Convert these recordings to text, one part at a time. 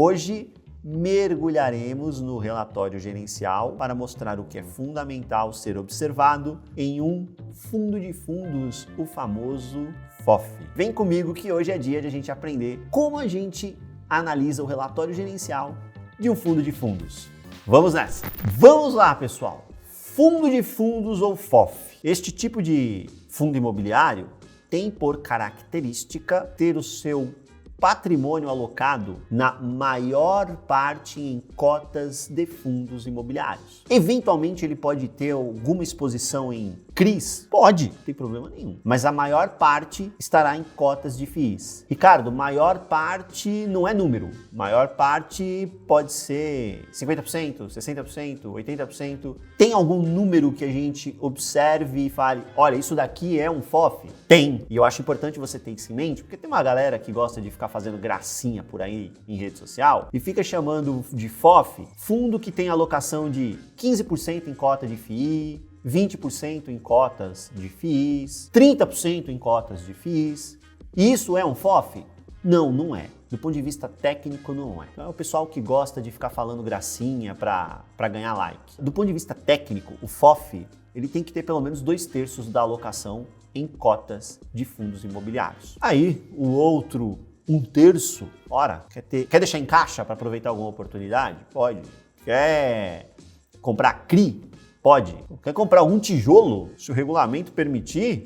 Hoje mergulharemos no relatório gerencial para mostrar o que é fundamental ser observado em um fundo de fundos, o famoso FOF. Vem comigo que hoje é dia de a gente aprender como a gente analisa o relatório gerencial de um fundo de fundos. Vamos nessa! Vamos lá, pessoal! Fundo de fundos ou FOF. Este tipo de fundo imobiliário tem por característica ter o seu patrimônio alocado na maior parte em cotas de fundos imobiliários. Eventualmente ele pode ter alguma exposição em CRIs? Pode, não tem problema nenhum. Mas a maior parte estará em cotas de FIIs. Ricardo, maior parte não é número. Maior parte pode ser 50%, 60%, 80%. Tem algum número que a gente observe e fale, olha, isso daqui é um FOF? Tem. E eu acho importante você ter isso em mente, porque tem uma galera que gosta de ficar fazendo gracinha por aí em rede social e fica chamando de FOF fundo que tem alocação de 15% em cota de FII, 20% em cotas de FIIs, 30% em cotas de FIIs. Isso é um FOF? Não, não é. Do ponto de vista técnico, não é. Então é o pessoal que gosta de ficar falando gracinha para ganhar like. Do ponto de vista técnico, o FOF ele tem que ter pelo menos 2/3 da alocação em cotas de fundos imobiliários. Aí, o outro 1/3, ora, quer deixar em caixa para aproveitar alguma oportunidade? Pode. Quer comprar CRI? Pode. Quer comprar algum tijolo, se o regulamento permitir?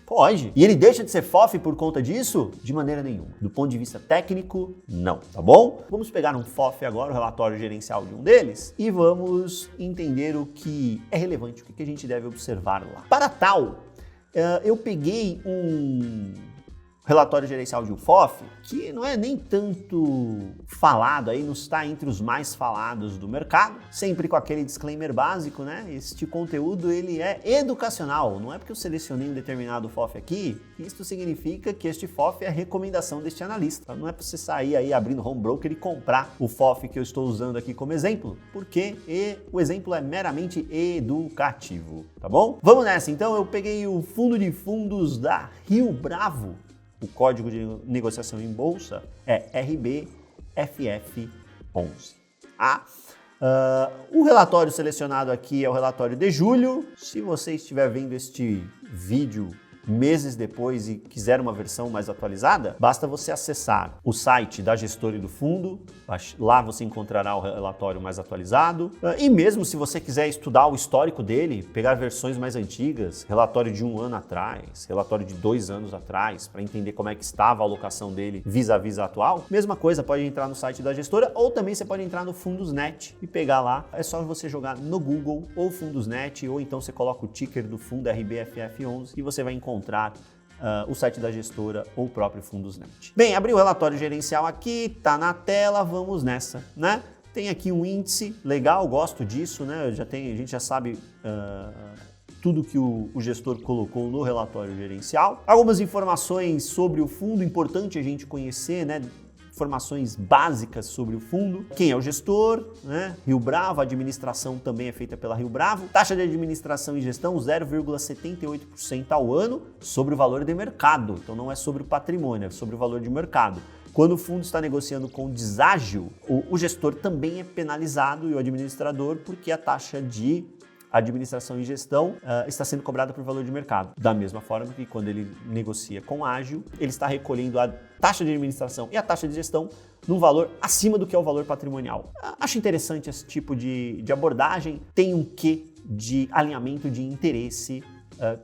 Pode. E ele deixa de ser FOF por conta disso? De maneira nenhuma. Do ponto de vista técnico, não. Tá bom? Vamos pegar um FOF agora, o relatório gerencial de um deles, e vamos entender o que é relevante, o que a gente deve observar lá. Para tal, eu peguei um relatório gerencial de um FOF, que não é nem tanto falado aí, não está entre os mais falados do mercado, sempre com aquele disclaimer básico, né? Este conteúdo ele é educacional, não é porque eu selecionei um determinado FOF aqui, que isso significa que este FOF é a recomendação deste analista. Não é para você sair aí abrindo home broker e comprar o FOF que eu estou usando aqui como exemplo, porque o exemplo é meramente educativo, tá bom? Vamos nessa, então eu peguei o fundo de fundos da Rio Bravo. O código de negociação em bolsa é RBFF11. O relatório selecionado aqui é o relatório de julho. Se você estiver vendo este vídeo meses depois e quiser uma versão mais atualizada, basta você acessar o site da gestora e do fundo, lá você encontrará o relatório mais atualizado. E mesmo se você quiser estudar o histórico dele, pegar versões mais antigas, relatório de 1 ano atrás, relatório de 2 anos atrás, para entender como é que estava a alocação dele vis-à-vis a atual, mesma coisa, pode entrar no site da gestora ou também você pode entrar no Fundosnet e pegar lá. É só você jogar no Google ou Fundosnet ou então você coloca o ticker do fundo RBFF11 e você vai encontrar o site da gestora ou o próprio Fundosnet. Bem, abri o relatório gerencial aqui, tá na tela, vamos nessa, né? Tem aqui um índice legal, gosto disso, né? A gente já sabe tudo que o gestor colocou no relatório gerencial. Algumas informações sobre o fundo, importante a gente conhecer, né? Informações básicas sobre o fundo, quem é o gestor, né? Rio Bravo, a administração também é feita pela Rio Bravo, taxa de administração e gestão 0,78% ao ano sobre o valor de mercado, então não é sobre o patrimônio, é sobre o valor de mercado. Quando o fundo está negociando com deságio, o gestor também é penalizado e o administrador porque a taxa de administração e gestão está sendo cobrada por valor de mercado. Da mesma forma que quando ele negocia com ágio, ele está recolhendo a taxa de administração e a taxa de gestão num valor acima do que é o valor patrimonial. Acho interessante esse tipo de abordagem, tem um quê de alinhamento de interesse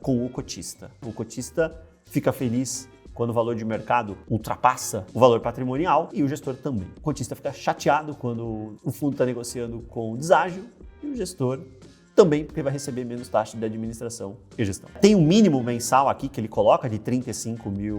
com o cotista. O cotista fica feliz quando o valor de mercado ultrapassa o valor patrimonial e o gestor também. O cotista fica chateado quando o fundo está negociando com deságio e o gestor também porque vai receber menos taxa de administração e gestão. Tem um mínimo mensal aqui que ele coloca de R$35 mil,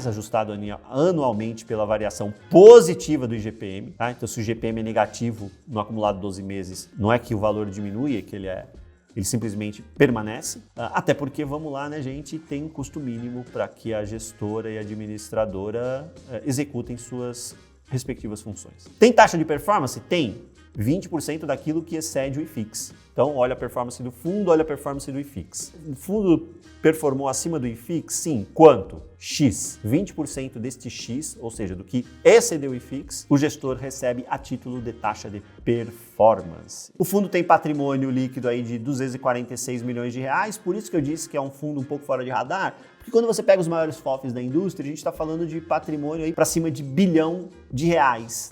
ajustado anualmente pela variação positiva do IGPM. Tá? Então, se o IGPM é negativo no acumulado 12 meses, não é que o valor diminui, é que ele simplesmente permanece. Até porque, vamos lá, né, gente, tem um custo mínimo para que a gestora e a administradora executem suas respectivas funções. Tem taxa de performance? Tem. 20% daquilo que excede o IFIX. Então, olha a performance do fundo, olha a performance do IFIX. O fundo performou acima do IFIX? Sim. Quanto? X. 20% deste X, ou seja, do que excedeu o IFIX, o gestor recebe a título de taxa de performance. O fundo tem patrimônio líquido aí de 246 milhões de reais, por isso que eu disse que é um fundo um pouco fora de radar, porque quando você pega os maiores FOFs da indústria, a gente está falando de patrimônio aí para cima de R$ 1 bilhão,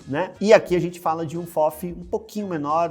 né? E aqui a gente fala de um FOF um pouquinho menor,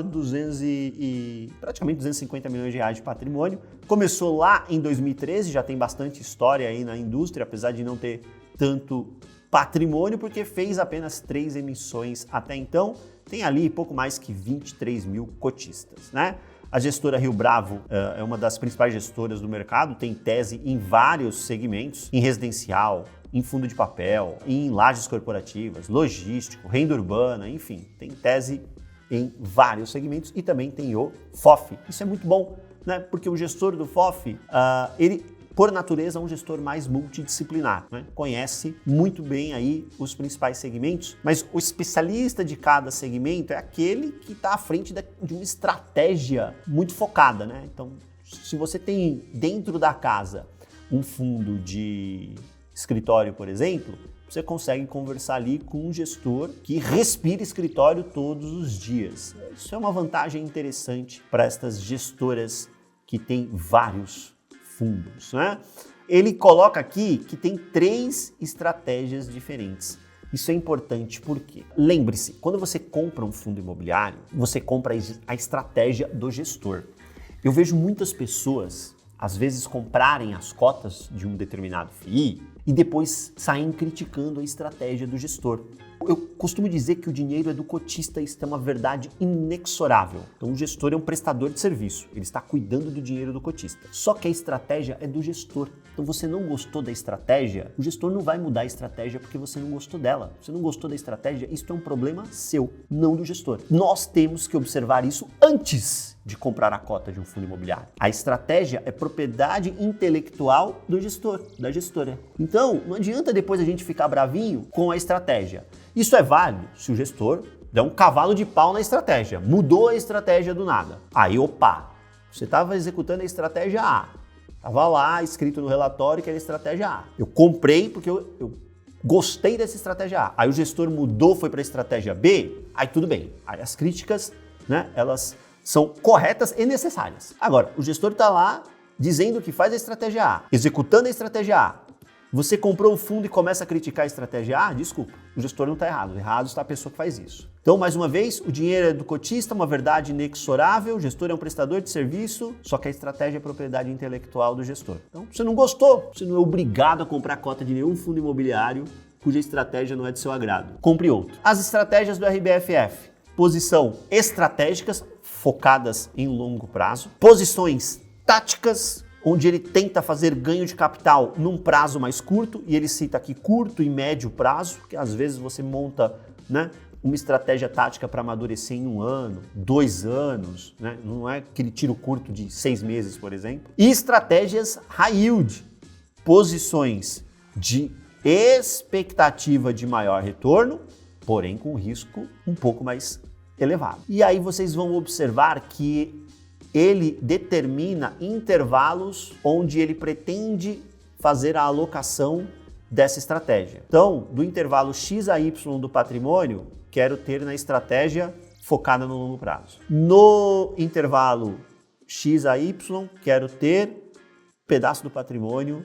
praticamente 250 milhões de reais de patrimônio. Começou lá em 2013, já tem bastante história aí na indústria, apesar de não ter tanto patrimônio, porque fez apenas 3 emissões até então. Tem ali pouco mais que 23 mil cotistas, né? A gestora Rio Bravo é uma das principais gestoras do mercado, tem tese em vários segmentos, em residencial, em fundo de papel, em lajes corporativas, logístico, renda urbana, enfim, tem tese em vários segmentos e também tem o FOF. Isso é muito bom, né? Porque o gestor do FOF, ele, por natureza, é um gestor mais multidisciplinar, né? Conhece muito bem aí os principais segmentos, mas o especialista de cada segmento é aquele que está à frente de uma estratégia muito focada, né? Então, se você tem dentro da casa um fundo de escritório, por exemplo, você consegue conversar ali com um gestor que respira escritório todos os dias. Isso é uma vantagem interessante para estas gestoras que têm vários fundos, né? Ele coloca aqui que tem 3 estratégias diferentes. Isso é importante porque, lembre-se, quando você compra um fundo imobiliário, você compra a estratégia do gestor. Eu vejo muitas pessoas, às vezes, comprarem as cotas de um determinado FII e depois saem criticando a estratégia do gestor. Eu costumo dizer que o dinheiro é do cotista e isso é uma verdade inexorável. Então o gestor é um prestador de serviço, ele está cuidando do dinheiro do cotista. Só que a estratégia é do gestor. Então você não gostou da estratégia, o gestor não vai mudar a estratégia porque você não gostou dela. Você não gostou da estratégia, isso é um problema seu, não do gestor. Nós temos que observar isso antes de comprar a cota de um fundo imobiliário. A estratégia é propriedade intelectual do gestor, da gestora. Então, não adianta depois a gente ficar bravinho com a estratégia. Isso é válido se o gestor der um cavalo de pau na estratégia, mudou a estratégia do nada. Aí, opa, você estava executando a estratégia A, estava lá escrito no relatório que era a estratégia A. Eu comprei porque eu gostei dessa estratégia A. Aí o gestor mudou, foi para a estratégia B, aí tudo bem. Aí as críticas, né, elas são corretas e necessárias. Agora, o gestor está lá dizendo que faz a estratégia A, executando a estratégia A. Você comprou o fundo e começa a criticar a estratégia A? Desculpa, o gestor não está errado. Errado está a pessoa que faz isso. Então, mais uma vez, o dinheiro é do cotista, uma verdade inexorável, o gestor é um prestador de serviço, só que a estratégia é propriedade intelectual do gestor. Então, você não gostou, você não é obrigado a comprar cota de nenhum fundo imobiliário cuja estratégia não é de seu agrado. Compre outro. As estratégias do RBFF. Posição estratégicas, focadas em longo prazo. Posições táticas, onde ele tenta fazer ganho de capital num prazo mais curto, e ele cita aqui curto e médio prazo, que às vezes você monta, né, uma estratégia tática para amadurecer em 1 ano, 2 anos, né? Não é aquele tiro curto de 6 meses, por exemplo. E estratégias high yield, posições de expectativa de maior retorno, porém com risco um pouco mais elevado. E aí vocês vão observar que ele determina intervalos onde ele pretende fazer a alocação dessa estratégia. Então, do intervalo X a Y do patrimônio, quero ter na estratégia focada no longo prazo. No intervalo X a Y, quero ter pedaço do patrimônio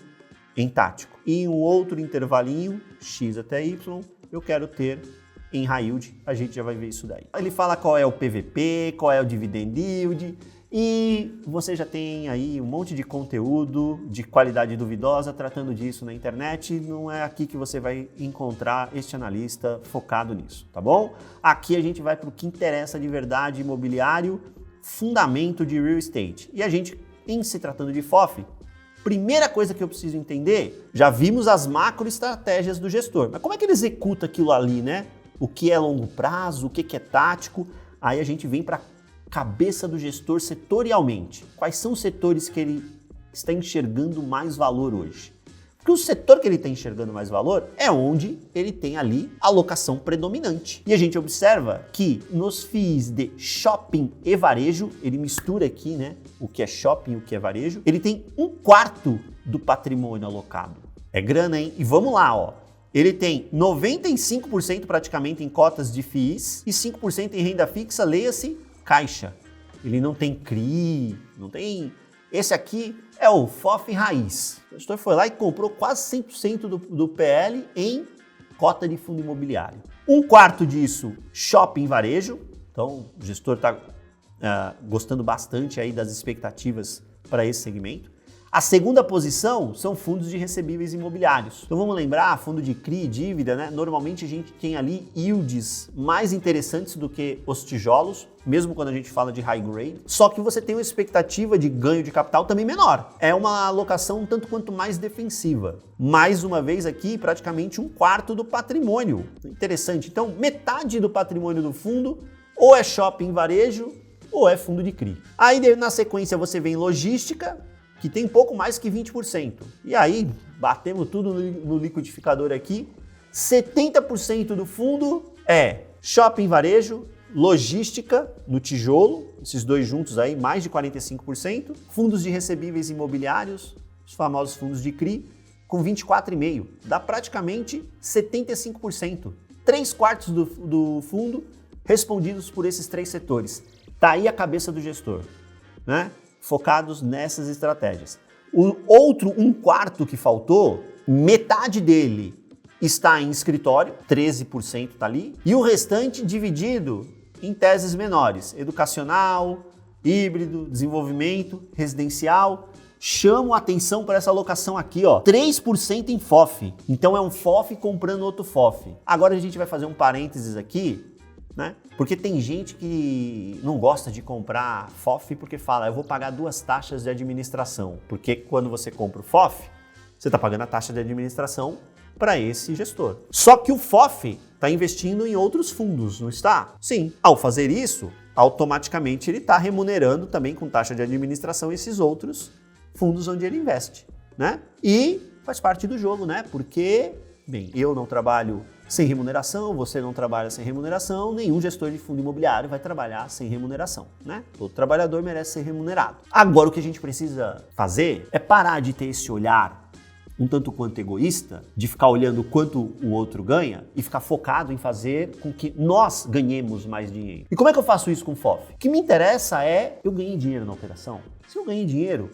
em tático. E em um outro intervalinho, X até Y, eu quero ter em high yield. A gente já vai ver isso daí. Ele fala qual é o PVP, qual é o dividend yield, e você já tem aí um monte de conteúdo de qualidade duvidosa tratando disso na internet. Não é aqui que você vai encontrar este analista focado nisso, tá bom? Aqui a gente vai para o que interessa de verdade: imobiliário, fundamento de real estate. E a gente, em se tratando de FOF, primeira coisa que eu preciso entender, já vimos as macroestratégias do gestor, mas como é que ele executa aquilo ali, né? O que é longo prazo, o que é tático? Aí a gente vem para cabeça do gestor setorialmente. Quais são os setores que ele está enxergando mais valor hoje? Porque o setor que ele está enxergando mais valor é onde ele tem ali a alocação predominante. E a gente observa que nos FIIs de shopping e varejo, ele mistura aqui, né, o que é shopping e o que é varejo, ele tem 1/4 do patrimônio alocado. É grana, hein? E vamos lá, ó. Ele tem 95% praticamente em cotas de FIIs e 5% em renda fixa, leia-se caixa. Ele não tem CRI, não tem... Esse aqui é o FOF raiz. O gestor foi lá e comprou quase 100% do PL em cota de fundo imobiliário. 1/4 disso, shopping varejo. Então, o gestor está gostando bastante aí das expectativas para esse segmento. A segunda posição são fundos de recebíveis imobiliários. Então vamos lembrar, fundo de CRI, dívida, né? Normalmente a gente tem ali yields mais interessantes do que os tijolos, mesmo quando a gente fala de high grade. Só que você tem uma expectativa de ganho de capital também menor. É uma alocação um tanto quanto mais defensiva. Mais uma vez aqui, praticamente 1/4 do patrimônio. Interessante. Então, metade do patrimônio do fundo ou é shopping varejo ou é fundo de CRI. Aí na sequência você vem logística, que tem pouco mais que 20%. E aí, batemos tudo no liquidificador aqui, 70% do fundo é shopping varejo, logística no tijolo, esses dois juntos aí, mais de 45%, fundos de recebíveis imobiliários, os famosos fundos de CRI, com 24,5%. Dá praticamente 75%. 3/4 do fundo respondidos por esses três setores. Tá aí a cabeça do gestor, né? Focados nessas estratégias. O outro 1/4 que faltou, metade dele está em escritório, 13% está ali, e o restante dividido em teses menores, educacional, híbrido, desenvolvimento, residencial. Chamo a atenção para essa alocação aqui, ó, 3% em FOF. Então é um FOF comprando outro FOF. Agora a gente vai fazer um parênteses aqui, né? Porque tem gente que não gosta de comprar FOF porque fala, eu vou pagar 2 taxas de administração. Porque quando você compra o FOF, você está pagando a taxa de administração para esse gestor. Só que o FOF está investindo em outros fundos, não está? Sim. Ao fazer isso, automaticamente ele está remunerando também com taxa de administração esses outros fundos onde ele investe, né? E faz parte do jogo, né? Porque, bem, eu não trabalho sem remuneração, você não trabalha sem remuneração, nenhum gestor de fundo imobiliário vai trabalhar sem remuneração, né? Todo trabalhador merece ser remunerado. Agora, o que a gente precisa fazer é parar de ter esse olhar um tanto quanto egoísta, de ficar olhando quanto o outro ganha e ficar focado em fazer com que nós ganhemos mais dinheiro. E como é que eu faço isso com o FOF? O que me interessa é, eu ganhei dinheiro na operação? Se eu ganhei dinheiro,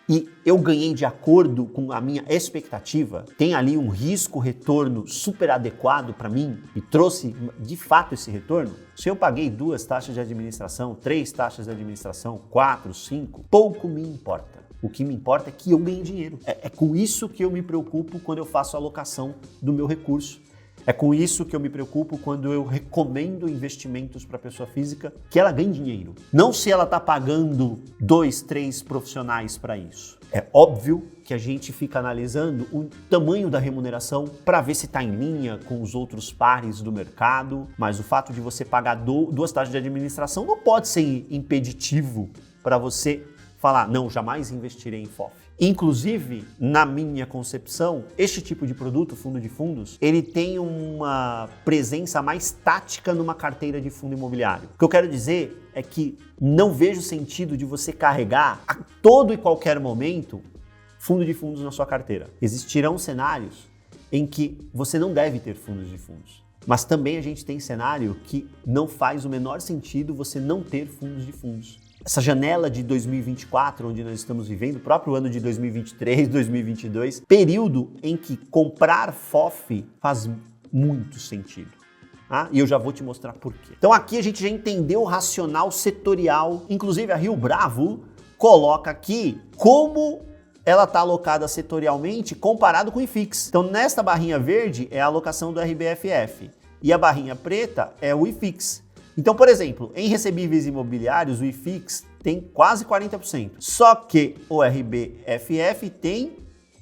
e eu ganhei de acordo com a minha expectativa, tem ali um risco-retorno super adequado para mim e trouxe de fato esse retorno, se eu paguei 2 taxas de administração, 3 taxas de administração, 4, 5, pouco me importa. O que me importa é que eu ganhe dinheiro. É com isso que eu me preocupo quando eu faço a alocação do meu recurso. É com isso que eu me preocupo quando eu recomendo investimentos para a pessoa física, que ela ganhe dinheiro. Não se ela está pagando 2, 3 profissionais para isso. É óbvio que a gente fica analisando o tamanho da remuneração para ver se está em linha com os outros pares do mercado, mas o fato de você pagar 2 taxas de administração não pode ser impeditivo para você falar, não, jamais investirei em FOF. Inclusive, na minha concepção, este tipo de produto, fundo de fundos, ele tem uma presença mais tática numa carteira de fundo imobiliário. O que eu quero dizer é que não vejo sentido de você carregar a todo e qualquer momento fundo de fundos na sua carteira. Existirão cenários em que você não deve ter fundos de fundos. Mas também a gente tem cenário que não faz o menor sentido você não ter fundos de fundos. Essa janela de 2024, onde nós estamos vivendo, o próprio ano de 2023, 2022, período em que comprar FOF faz muito sentido. Tá? E eu já vou te mostrar por quê. Então aqui a gente já entendeu o racional setorial, inclusive a Rio Bravo coloca aqui como ela está alocada setorialmente comparado com o IFIX. Então nesta barrinha verde é a alocação do RBFF e a barrinha preta é o IFIX. Então, por exemplo, em recebíveis imobiliários, o IFIX tem quase 40%. Só que o RBFF tem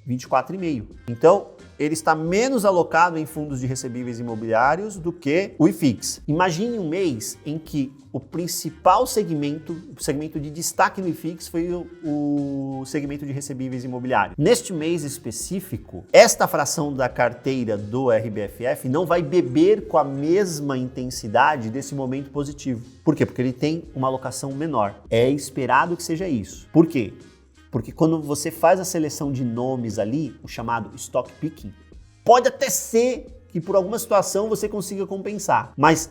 24,5%. Então, ele está menos alocado em fundos de recebíveis imobiliários do que o IFIX. Imagine um mês em que o principal segmento, o segmento de destaque no IFIX foi o segmento de recebíveis imobiliários. Neste mês específico, esta fração da carteira do RBFF não vai beber com a mesma intensidade desse momento positivo. Por quê? Porque ele tem uma alocação menor. É esperado que seja isso. Por quê? Porque quando você faz a seleção de nomes ali, o chamado stock picking, pode até ser que por alguma situação você consiga compensar, mas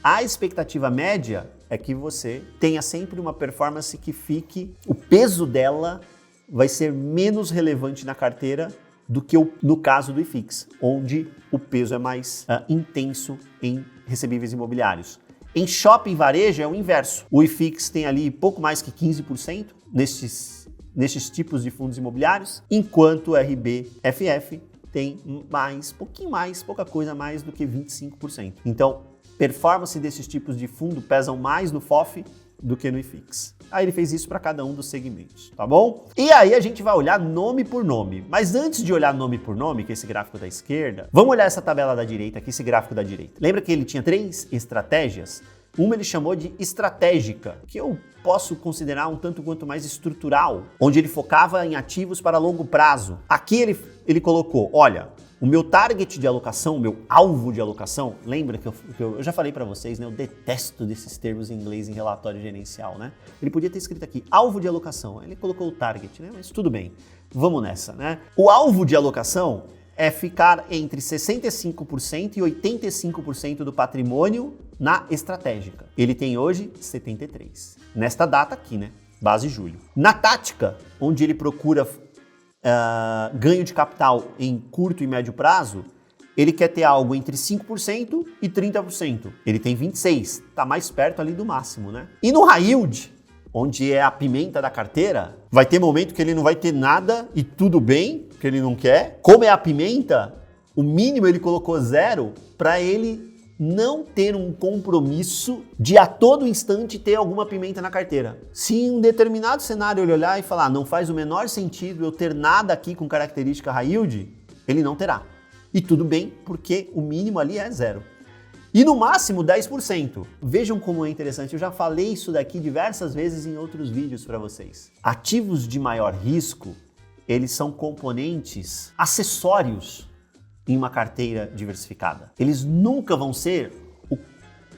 a expectativa média é que você tenha sempre uma performance que fique, o peso dela vai ser menos relevante na carteira do que no caso do IFIX, onde o peso é mais intenso em recebíveis imobiliários. Em shopping varejo é o inverso. O IFIX tem ali pouco mais que 15% nesses tipos de fundos imobiliários, enquanto o RBFF tem pouca coisa mais do que 25%. Então, performance desses tipos de fundo pesam mais no FOF do que no IFIX. Aí ele fez isso para cada um dos segmentos, tá bom? E aí a gente vai olhar nome por nome. Mas antes de olhar nome por nome, que é esse gráfico da esquerda, vamos olhar essa tabela da direita aqui, esse gráfico da direita. Lembra que ele tinha 3 estratégias? Uma ele chamou de estratégica, que eu posso considerar um tanto quanto mais estrutural, onde ele focava em ativos para longo prazo. Aqui ele colocou, olha, o meu target de alocação, o meu alvo de alocação, lembra que eu já falei para vocês, né? Eu detesto desses termos em inglês em relatório gerencial, né? Ele podia ter escrito aqui, alvo de alocação, ele colocou o target, né? Mas tudo bem, vamos nessa, né? O alvo de alocação é ficar entre 65% e 85% do patrimônio na estratégica. Ele tem hoje 73%. Nesta data aqui, né? Base julho. Na tática, onde ele procura ganho de capital em curto e médio prazo, ele quer ter algo entre 5% e 30%. Ele tem 26%, tá mais perto ali do máximo, né? E no high yield, onde é a pimenta da carteira, vai ter momento que ele não vai ter nada e tudo bem, que ele não quer. Como é a pimenta, o mínimo ele colocou 0 para ele não ter um compromisso de a todo instante ter alguma pimenta na carteira. Se em um determinado cenário ele olhar e falar, não faz o menor sentido eu ter nada aqui com característica high yield, ele não terá. E tudo bem, porque o mínimo ali é 0. E no máximo 10%. Vejam como é interessante, eu já falei isso daqui diversas vezes em outros vídeos para vocês. Ativos de maior risco, eles são componentes acessórios em uma carteira diversificada. Eles nunca vão ser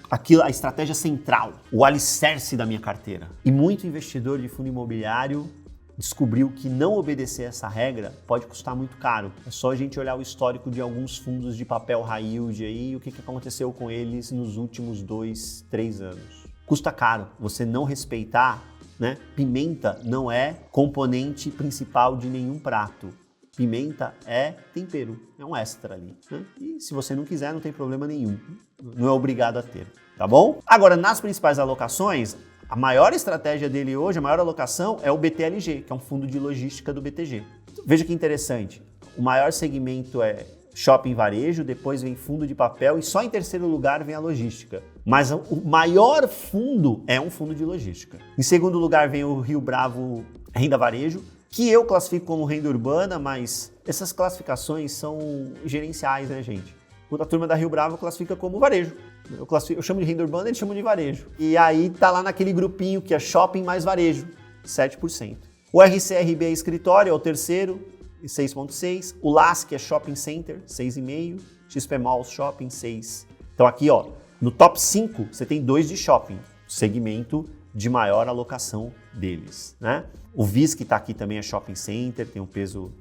a estratégia central, o alicerce da minha carteira. E muito investidor de fundo imobiliário descobriu que não obedecer essa regra pode custar muito caro. É só a gente olhar o histórico de alguns fundos de papel high yield aí e o que aconteceu com eles nos últimos 2, 3 anos. Custa caro você não respeitar, né? Pimenta não é componente principal de nenhum prato. Pimenta é tempero, é um extra ali, né? E se você não quiser, não tem problema nenhum. Não é obrigado a ter, tá bom? Agora, nas principais alocações, a maior estratégia dele hoje, a maior alocação é o BTLG, que é um fundo de logística do BTG. Veja que interessante, o maior segmento é shopping varejo, depois vem fundo de papel e só em terceiro lugar vem a logística. Mas o maior fundo é um fundo de logística. Em segundo lugar vem o Rio Bravo Renda Varejo, que eu classifico como renda urbana, mas essas classificações são gerenciais, né, gente? A turma da Rio Bravo classifica como varejo. Eu chamo de renda urbana, eles chamam de varejo. E aí tá lá naquele grupinho que é shopping mais varejo, 7%. O RCRB escritório é o terceiro, 6,6%. O LAS, que é shopping center, 6,5%. XP Malls Shopping, 6%. Então aqui, ó, no top 5, você tem 2 de shopping, segmento de maior alocação deles, né? O VIS, que está aqui também, é shopping center, tem um peso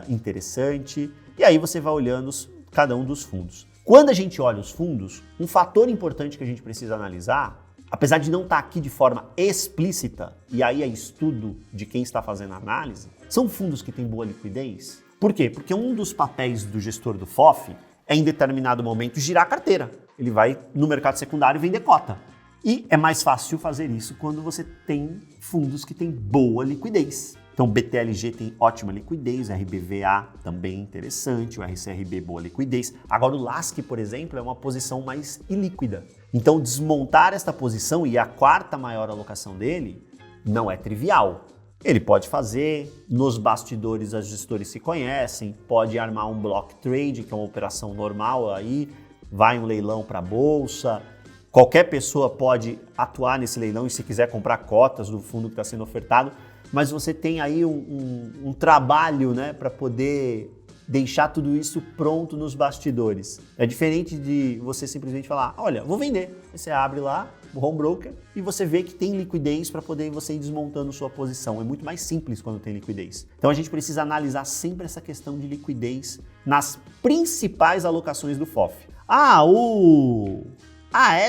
interessante. E aí você vai olhando cada um dos fundos. Quando a gente olha os fundos, um fator importante que a gente precisa analisar, apesar de não estar aqui de forma explícita, e aí é estudo de quem está fazendo a análise, são fundos que têm boa liquidez. Por quê? Porque um dos papéis do gestor do FOF é, em determinado momento, girar a carteira. Ele vai no mercado secundário vender cota. E é mais fácil fazer isso quando você tem fundos que têm boa liquidez. Então, o BTLG tem ótima liquidez, o RBVA também interessante, o RCRB boa liquidez. Agora, o LASC, por exemplo, é uma posição mais ilíquida. Então, desmontar esta posição e a quarta maior alocação dele não é trivial. Ele pode fazer, nos bastidores os gestores se conhecem, pode armar um block trade, que é uma operação normal aí, vai um leilão para a bolsa, qualquer pessoa pode atuar nesse leilão e se quiser comprar cotas do fundo que está sendo ofertado, mas você tem aí um trabalho, né, para poder deixar tudo isso pronto nos bastidores. É diferente de você simplesmente falar, olha, vou vender. Aí você abre lá o home broker e você vê que tem liquidez para poder você ir desmontando sua posição. É muito mais simples quando tem liquidez. Então a gente precisa analisar sempre essa questão de liquidez nas principais alocações do FOF. A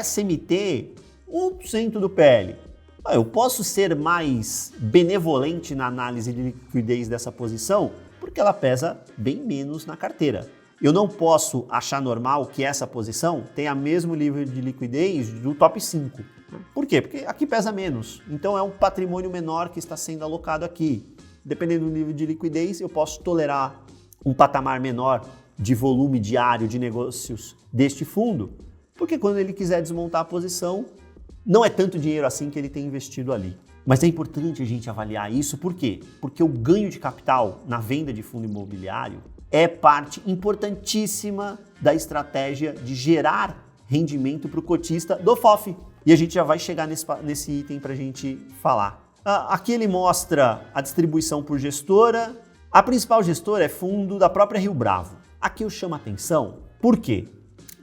SMT, 1% do PL. Eu posso ser mais benevolente na análise de liquidez dessa posição porque ela pesa bem menos na carteira. Eu não posso achar normal que essa posição tenha o mesmo nível de liquidez do top 5. Por quê? Porque aqui pesa menos. Então é um patrimônio menor que está sendo alocado aqui. Dependendo do nível de liquidez, eu posso tolerar um patamar menor de volume diário de negócios deste fundo, porque quando ele quiser desmontar a posição, não é tanto dinheiro assim que ele tem investido ali. Mas é importante a gente avaliar isso, por quê? Porque o ganho de capital na venda de fundo imobiliário é parte importantíssima da estratégia de gerar rendimento para o cotista do FOF. E a gente já vai chegar nesse item para a gente falar. Aqui ele mostra a distribuição por gestora. A principal gestora é fundo da própria Rio Bravo. Aqui eu chamo a atenção, por quê?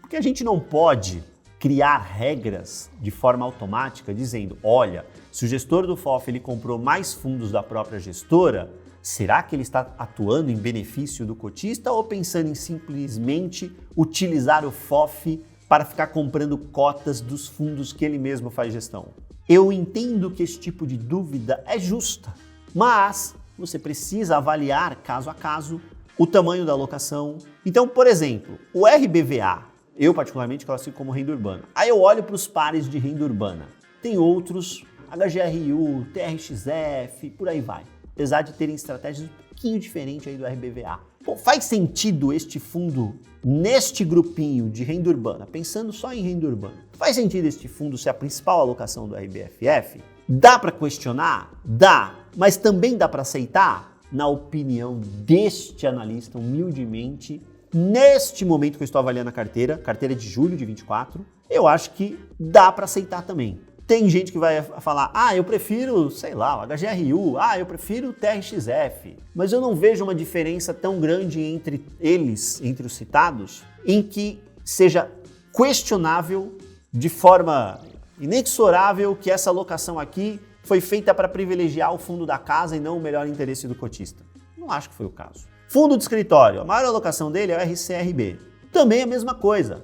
Porque a gente não pode criar regras de forma automática dizendo, olha, se o gestor do FOF ele comprou mais fundos da própria gestora, será que ele está atuando em benefício do cotista ou pensando em simplesmente utilizar o FOF para ficar comprando cotas dos fundos que ele mesmo faz gestão? Eu entendo que esse tipo de dúvida é justa, mas você precisa avaliar caso a caso o tamanho da alocação. Então, por exemplo, o RBVA, eu particularmente classifico como renda urbana. Aí eu olho para os pares de renda urbana. Tem outros, HGRU, TRXF, por aí vai. Apesar de terem estratégias um pouquinho diferentes aí do RBVA. Bom, faz sentido este fundo neste grupinho de renda urbana, pensando só em renda urbana? Faz sentido este fundo ser a principal alocação do RBFF? Dá para questionar? Dá. Mas também dá para aceitar? Na opinião deste analista, humildemente, neste momento que eu estou avaliando a carteira de julho de 24, eu acho que dá para aceitar também. Tem gente que vai falar, eu prefiro, sei lá, o HGRU, eu prefiro o TRXF, mas eu não vejo uma diferença tão grande entre eles, entre os citados, em que seja questionável de forma inexorável que essa alocação aqui foi feita para privilegiar o fundo da casa e não o melhor interesse do cotista. Não acho que foi o caso. Fundo de escritório, a maior alocação dele é o RCRB. Também a mesma coisa.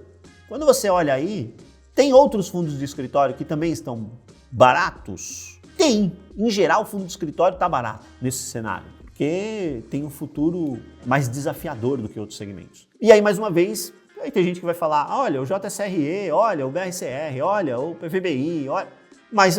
Quando você olha aí, tem outros fundos de escritório que também estão baratos? Tem. Em geral, o fundo de escritório está barato nesse cenário, porque tem um futuro mais desafiador do que outros segmentos. E aí, mais uma vez, aí tem gente que vai falar, olha, o JSRE, olha, o BRCR, olha, o PVBI, olha... Mas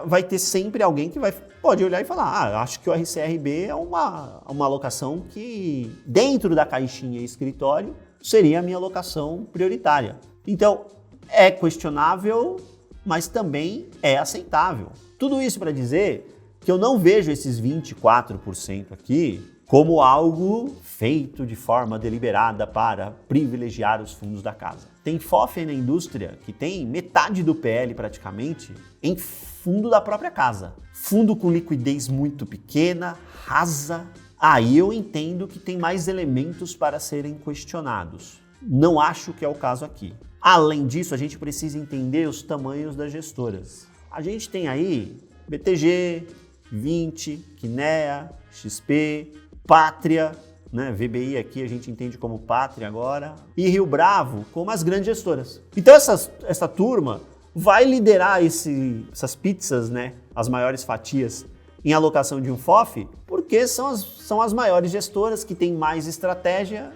vai ter sempre alguém que pode olhar e falar, acho que o RCRB é uma alocação que, dentro da caixinha escritório, seria a minha alocação prioritária. Então, é questionável, mas também é aceitável. Tudo isso para dizer que eu não vejo esses 24% aqui como algo feito de forma deliberada para privilegiar os fundos da casa. Tem FOF aí na indústria que tem metade do PL praticamente em fundo da própria casa. Fundo com liquidez muito pequena, rasa. Aí eu entendo que tem mais elementos para serem questionados. Não acho que é o caso aqui. Além disso, a gente precisa entender os tamanhos das gestoras. A gente tem aí BTG, 20, Kinea, XP, Pátria, né? VBI aqui a gente entende como Pátria agora, e Rio Bravo como as grandes gestoras. Então essa turma vai liderar essas pizzas, né? As maiores fatias em alocação de um FOF, porque são as maiores gestoras que têm mais estratégia,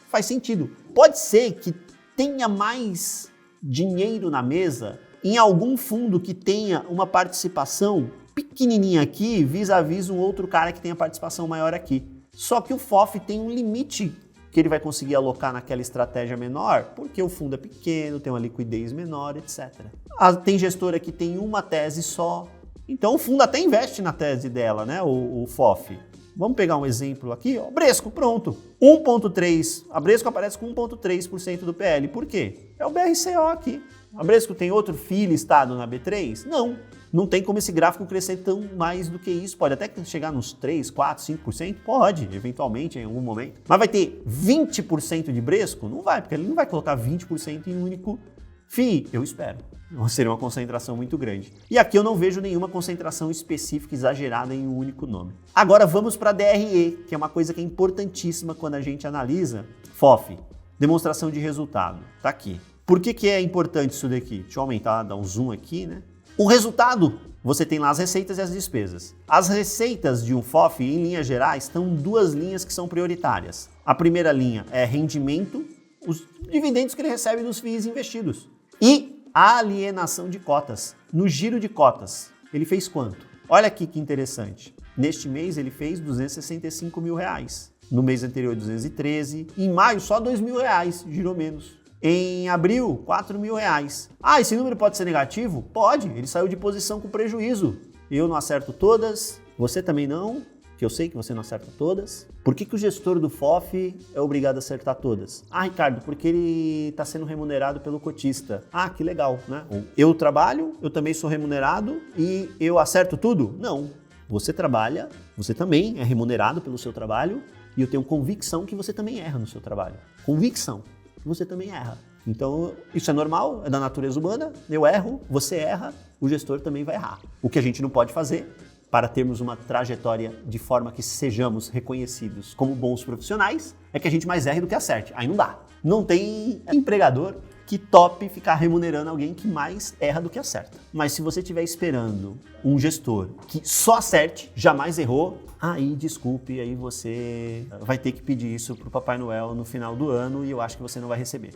faz sentido. Pode ser que tenha mais dinheiro na mesa em algum fundo que tenha uma participação pequenininha aqui, vis-a-vis um outro cara que tenha participação maior aqui. Só que o FOF tem um limite que ele vai conseguir alocar naquela estratégia menor, porque o fundo é pequeno, tem uma liquidez menor, etc. Tem gestora que tem uma tese só, Então o fundo até investe na tese dela, né, o FOF. Vamos pegar um exemplo aqui, ó, Bresco, pronto. 1,3, a Bresco aparece com 1,3% do PL. Por quê? É o BRCO aqui. A Bresco tem outro FII listado na B3? Não. Não tem como esse gráfico crescer tão mais do que isso. Pode até chegar nos 3, 4, 5%? Pode, eventualmente, em algum momento. Mas vai ter 20% de Bresco? Não vai, porque ele não vai colocar 20% em um único FII. Eu espero. Seria uma concentração muito grande. E aqui eu não vejo nenhuma concentração específica exagerada em um único nome. Agora vamos para a DRE, que é uma coisa que é importantíssima quando a gente analisa FOF, demonstração de resultado. Tá aqui. Por que é importante isso daqui? Deixa eu aumentar, dar um zoom aqui, né? O resultado, você tem lá as receitas e as despesas. As receitas de um FOF, em linhas gerais, estão duas linhas que são prioritárias. A primeira linha é rendimento, os dividendos que ele recebe dos FIIs investidos. E a alienação de cotas. No giro de cotas, ele fez quanto? Olha aqui que interessante. Neste mês ele fez R$265 mil. No mês anterior, 213. Em maio, só R$2.000, girou menos. Em abril, R$4 mil. Ah, esse número pode ser negativo? Pode, ele saiu de posição com prejuízo. Eu não acerto todas, você também não, que eu sei que você não acerta todas. Por que o gestor do FOF é obrigado a acertar todas? Ah, Ricardo, porque ele está sendo remunerado pelo cotista. Ah, que legal, né? Eu trabalho, eu também sou remunerado e eu acerto tudo? Não. Você trabalha, você também é remunerado pelo seu trabalho e eu tenho convicção que você também erra no seu trabalho. Convicção. Você também erra. Então, isso é normal, é da natureza humana, eu erro, você erra, o gestor também vai errar. O que a gente não pode fazer para termos uma trajetória de forma que sejamos reconhecidos como bons profissionais é que a gente mais erre do que acerte. Aí não dá. Não tem empregador que tope ficar remunerando alguém que mais erra do que acerta. Mas se você estiver esperando um gestor que só acerte, jamais errou, aí desculpe, aí você vai ter que pedir isso para o Papai Noel no final do ano e eu acho que você não vai receber.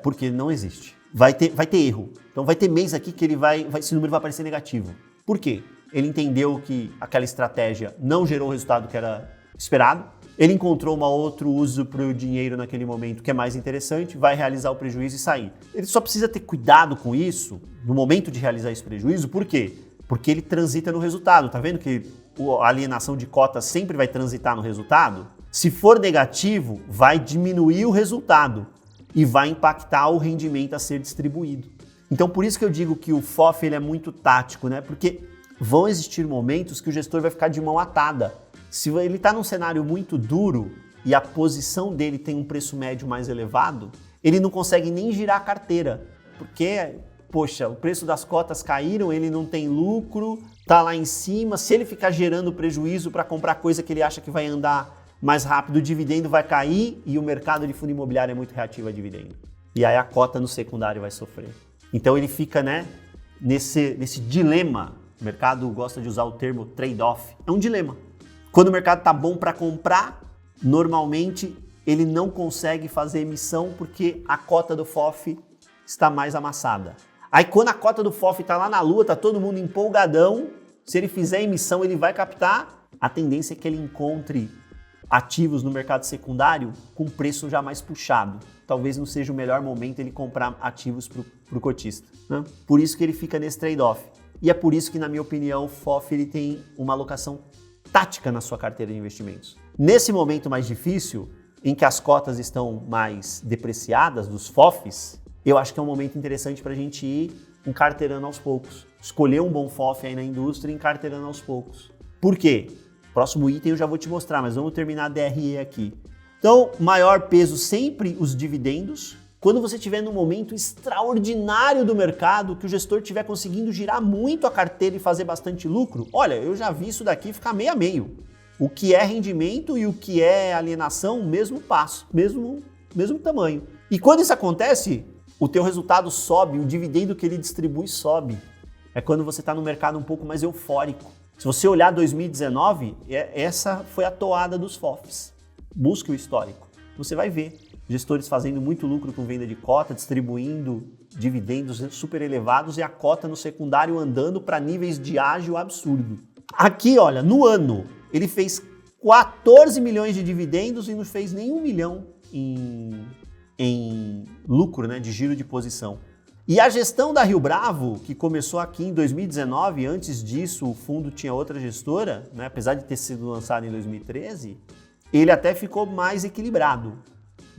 Porque não existe. Vai ter erro. Então vai ter mês aqui que esse número vai aparecer negativo. Por quê? Ele entendeu que aquela estratégia não gerou o resultado que era esperado. Ele encontrou um outro uso para o dinheiro naquele momento que é mais interessante, vai realizar o prejuízo e sair. Ele só precisa ter cuidado com isso no momento de realizar esse prejuízo. Por quê? Porque ele transita no resultado. Tá vendo que a alienação de cotas sempre vai transitar no resultado? Se for negativo, vai diminuir o resultado e vai impactar o rendimento a ser distribuído. Então, por isso que eu digo que o FOF ele é muito tático, né? Porque vão existir momentos que o gestor vai ficar de mão atada. Se ele está num cenário muito duro e a posição dele tem um preço médio mais elevado, ele não consegue nem girar a carteira, porque, poxa, o preço das cotas caíram, ele não tem lucro, tá lá em cima, se ele ficar gerando prejuízo para comprar coisa que ele acha que vai andar mais rápido, o dividendo vai cair e o mercado de fundo imobiliário é muito reativo a dividendo. E aí a cota no secundário vai sofrer. Então ele fica, né, nesse dilema. O mercado gosta de usar o termo trade-off. É um dilema. Quando o mercado está bom para comprar, normalmente ele não consegue fazer emissão porque a cota do FOF está mais amassada. Aí quando a cota do FOF está lá na lua, está todo mundo empolgadão, se ele fizer emissão ele vai captar, a tendência é que ele encontre ativos no mercado secundário com preço já mais puxado. Talvez não seja o melhor momento ele comprar ativos para o cotista, né? Por isso que ele fica nesse trade-off. E é por isso que, na minha opinião, o FOF ele tem uma alocação tática na sua carteira de investimentos. Nesse momento mais difícil, em que as cotas estão mais depreciadas dos FOFs, eu acho que é um momento interessante para a gente ir encarteirando aos poucos. Escolher um bom FOF aí na indústria e encarteirando aos poucos. Por quê? Próximo item eu já vou te mostrar, mas vamos terminar a DRE aqui. Então, maior peso sempre os dividendos. Quando você estiver num momento extraordinário do mercado, que o gestor estiver conseguindo girar muito a carteira e fazer bastante lucro, olha, eu já vi isso daqui ficar meio a meio. O que é rendimento e o que é alienação, mesmo passo, mesmo tamanho. E quando isso acontece, o teu resultado sobe, o dividendo que ele distribui sobe. É quando você está no mercado um pouco mais eufórico. Se você olhar 2019, essa foi a toada dos FOFs. Busque o histórico. Você vai ver gestores fazendo muito lucro com venda de cota, distribuindo dividendos super elevados e a cota no secundário andando para níveis de ágio absurdo. Aqui, olha, no ano, ele fez 14 milhões de dividendos e não fez nem 1 milhão em lucro, né, de giro de posição. E a gestão da Rio Bravo, que começou aqui em 2019, antes disso o fundo tinha outra gestora, né? Apesar de ter sido lançado em 2013, ele até ficou mais equilibrado,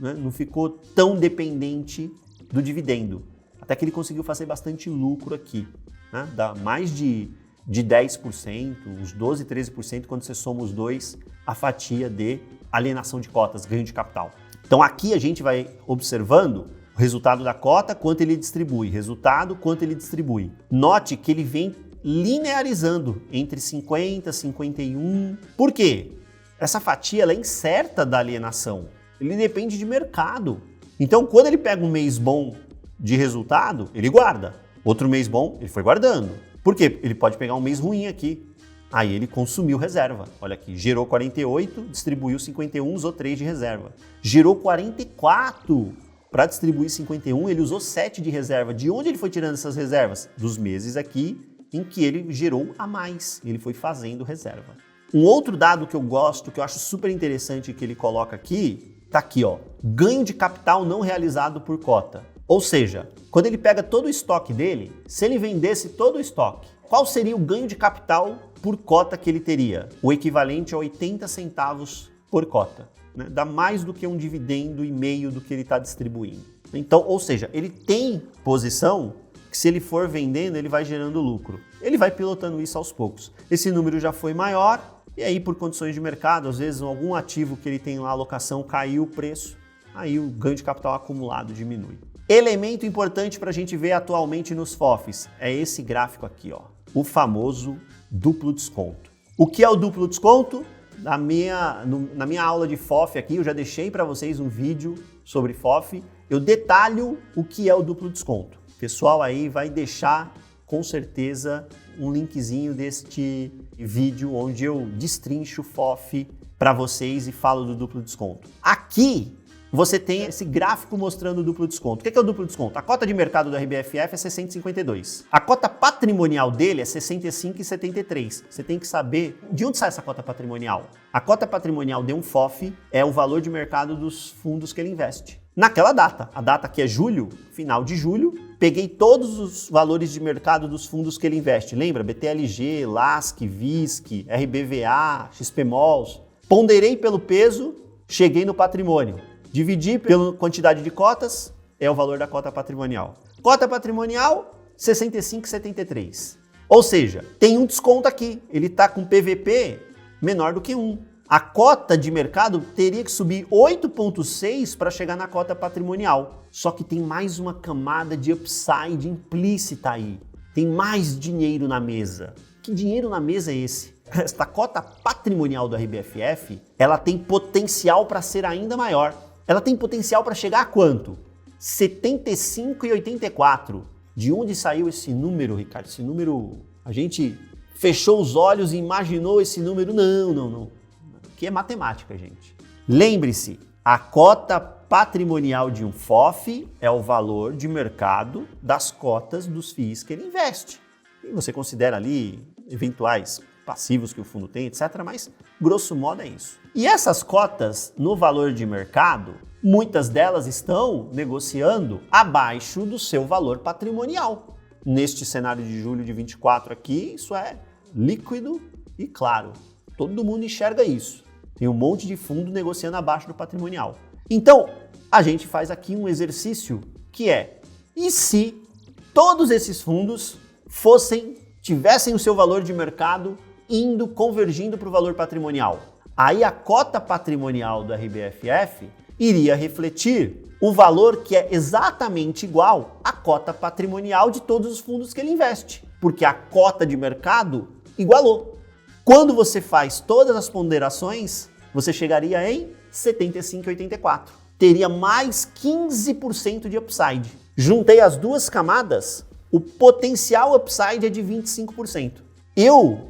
né? Não ficou tão dependente do dividendo. Até que ele conseguiu fazer bastante lucro aqui, né? Dá mais de 10%, uns 12%, 13% quando você soma os dois, a fatia de alienação de cotas, ganho de capital. Então aqui a gente vai observando o resultado da cota, quanto ele distribui, resultado, quanto ele distribui. Note que ele vem linearizando entre 50 e 51. Por quê? Essa fatia ela é incerta da alienação. Ele depende de mercado. Então quando ele pega um mês bom de resultado, ele guarda. Outro mês bom, ele foi guardando. Por quê? Ele pode pegar um mês ruim aqui. Aí ele consumiu reserva. Olha aqui, gerou 48, distribuiu 51, usou 3 de reserva. Gerou 44 para distribuir 51, ele usou 7 de reserva. De onde ele foi tirando essas reservas? Dos meses aqui em que ele gerou a mais. Ele foi fazendo reserva. Um outro dado que eu gosto, que eu acho super interessante que ele coloca aqui, tá aqui, ó. Ganho de capital não realizado por cota. Ou seja, quando ele pega todo o estoque dele, se ele vendesse todo o estoque, qual seria o ganho de capital por cota que ele teria? O equivalente a 80 centavos por cota, né? Dá mais do que um dividendo e meio do que ele está distribuindo. Então, ou seja, ele tem posição que se ele for vendendo, ele vai gerando lucro. Ele vai pilotando isso aos poucos. Esse número já foi maior e aí por condições de mercado, às vezes algum ativo que ele tem lá, alocação, caiu o preço, aí o ganho de capital acumulado diminui. Elemento importante para a gente ver atualmente nos FOFs é esse gráfico aqui, ó, o famoso duplo desconto. O que é o duplo desconto? Na minha aula de FOF aqui, eu já deixei para vocês um vídeo sobre FOF, eu detalho o que é o duplo desconto. O pessoal aí vai deixar com certeza um linkzinho deste vídeo onde eu destrincho FOF para vocês e falo do duplo desconto. Aqui você tem esse gráfico mostrando o duplo desconto. O que é o duplo desconto? A cota de mercado do RBFF é 652. A cota patrimonial dele é 65,73. Você tem que saber de onde sai essa cota patrimonial. A cota patrimonial de um FOF é o valor de mercado dos fundos que ele investe. Naquela data, a data que é julho, final de julho, peguei todos os valores de mercado dos fundos que ele investe. Lembra? BTLG, LASC, VISC, RBVA, XPMOLs. Ponderei pelo peso, cheguei no patrimônio. Dividi pela quantidade de cotas, é o valor da cota patrimonial. Cota patrimonial, 65,73. Ou seja, tem um desconto aqui. Ele está com PVP menor do que 1. A cota de mercado teria que subir 8,6 para chegar na cota patrimonial. Só que tem mais uma camada de upside implícita aí. Tem mais dinheiro na mesa. Que dinheiro na mesa é esse? Esta cota patrimonial do RBFF, ela tem potencial para ser ainda maior. Ela tem potencial para chegar a quanto? 75,84. De onde saiu esse número, Ricardo? Esse número, a gente fechou os olhos e imaginou esse número? Não. Aqui é matemática, gente. Lembre-se, a cota patrimonial de um FOF é o valor de mercado das cotas dos FIIs que ele investe. E você considera ali eventuais passivos que o fundo tem, etc. Mas, grosso modo, é isso. E essas cotas no valor de mercado, muitas delas estão negociando abaixo do seu valor patrimonial. Neste cenário de julho de 24 aqui, isso é líquido e claro. Todo mundo enxerga isso. Tem um monte de fundo negociando abaixo do patrimonial. Então, a gente faz aqui um exercício que é: e se todos esses fundos tivessem o seu valor de mercado convergindo para o valor patrimonial? Aí a cota patrimonial do RBFF iria refletir o valor que é exatamente igual à cota patrimonial de todos os fundos que ele investe, porque a cota de mercado igualou. Quando você faz todas as ponderações, você chegaria em 75,84. Teria mais 15% de upside. Juntei as duas camadas, o potencial upside é de 25%. Eu,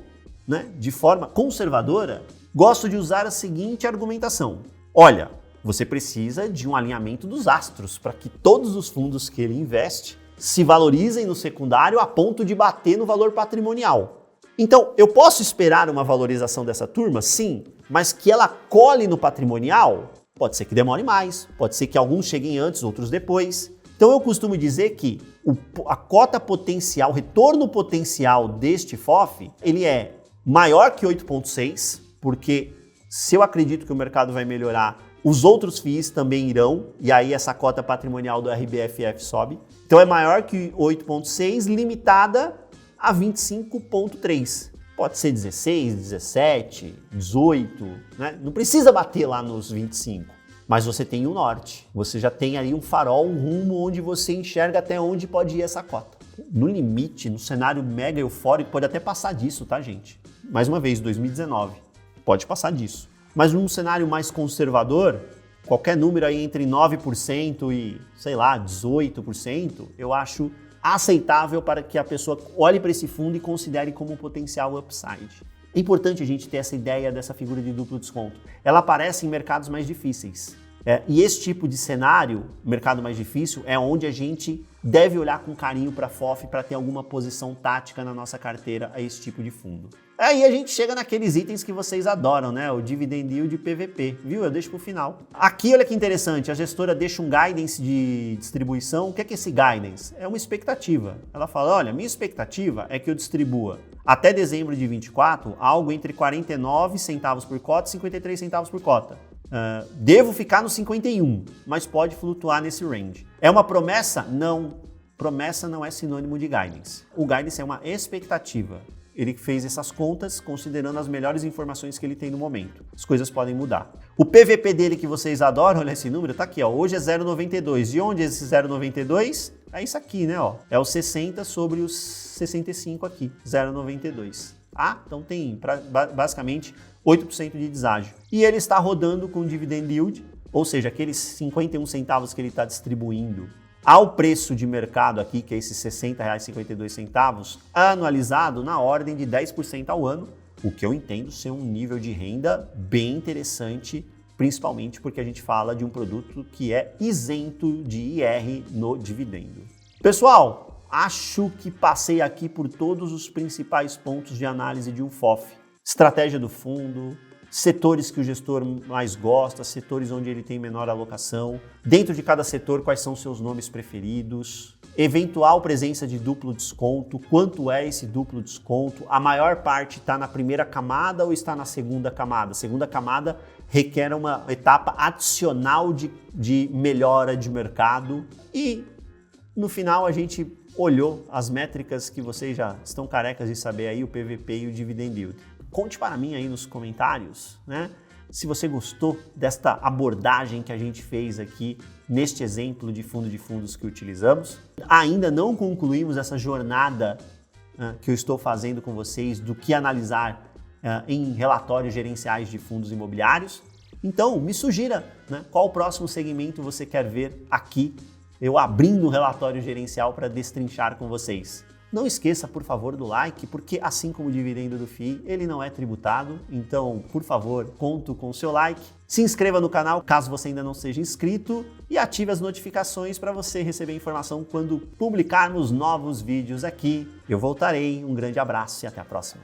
de forma conservadora, gosto de usar a seguinte argumentação. Olha, você precisa de um alinhamento dos astros para que todos os fundos que ele investe se valorizem no secundário a ponto de bater no valor patrimonial. Então, eu posso esperar uma valorização dessa turma? Sim, mas que ela cole no patrimonial? Pode ser que demore mais, pode ser que alguns cheguem antes, outros depois. Então eu costumo dizer que a cota potencial, o retorno potencial deste FOF, ele é maior que 8,6, porque se eu acredito que o mercado vai melhorar, os outros FIIs também irão, e aí essa cota patrimonial do RBFF sobe. Então é maior que 8,6, limitada a 25,3. Pode ser 16, 17, 18, né? Não precisa bater lá nos 25, mas você tem o norte. Você já tem ali um farol, um rumo onde você enxerga até onde pode ir essa cota. No limite, no cenário mega eufórico, pode até passar disso, tá, gente? Mais uma vez, 2019, pode passar disso. Mas num cenário mais conservador, qualquer número aí entre 9% e, sei lá, 18%, eu acho aceitável para que a pessoa olhe para esse fundo e considere como um potencial upside. É importante a gente ter essa ideia dessa figura de duplo desconto. Ela aparece em mercados mais difíceis. E esse tipo de cenário, mercado mais difícil, é onde a gente deve olhar com carinho para a FOF para ter alguma posição tática na nossa carteira a esse tipo de fundo. Aí a gente chega naqueles itens que vocês adoram, né? O Dividend Yield e PVP, viu? Eu deixo para o final. Aqui, olha que interessante, a gestora deixa um guidance de distribuição. O que é esse guidance? É uma expectativa. Ela fala, olha, minha expectativa é que eu distribua até dezembro de 24 algo entre 49 centavos por cota e 53 centavos por cota. Devo ficar no 51, mas pode flutuar nesse range. É uma promessa? Não. Promessa não é sinônimo de guidance. O guidance é uma expectativa. Ele fez essas contas considerando as melhores informações que ele tem no momento. As coisas podem mudar. O PVP dele que vocês adoram, olha esse número, tá aqui, ó. Hoje é 0,92. De onde é esse 0,92? É isso aqui, né, ó. É os 60 sobre os 65 aqui, 0,92. Então tem basicamente 8% de deságio. E ele está rodando com dividend yield, ou seja, aqueles 51 centavos que ele está distribuindo ao preço de mercado aqui, que é esses R$ 60,52, anualizado na ordem de 10% ao ano, o que eu entendo ser um nível de renda bem interessante, principalmente porque a gente fala de um produto que é isento de IR no dividendo. Pessoal, acho que passei aqui por todos os principais pontos de análise de um FOF. Estratégia do fundo, setores que o gestor mais gosta, setores onde ele tem menor alocação, dentro de cada setor quais são seus nomes preferidos, eventual presença de duplo desconto, quanto é esse duplo desconto, a maior parte está na primeira camada ou está na segunda camada? A segunda camada requer uma etapa adicional de melhora de mercado e no final a gente olhou as métricas que vocês já estão carecas de saber aí, o PVP e o Dividend Yield. Conte para mim aí nos comentários, né? Se você gostou desta abordagem que a gente fez aqui neste exemplo de fundo de fundos que utilizamos. Ainda não concluímos essa jornada que eu estou fazendo com vocês do que analisar em relatórios gerenciais de fundos imobiliários. Então, me sugira, né, qual o próximo segmento você quer ver aqui, eu abrindo o relatório gerencial para destrinchar com vocês. Não esqueça, por favor, do like, porque assim como o dividendo do FII, ele não é tributado. Então, por favor, conto com o seu like. Se inscreva no canal, caso você ainda não seja inscrito, e ative as notificações para você receber informação quando publicarmos novos vídeos aqui. Eu voltarei, um grande abraço e até a próxima.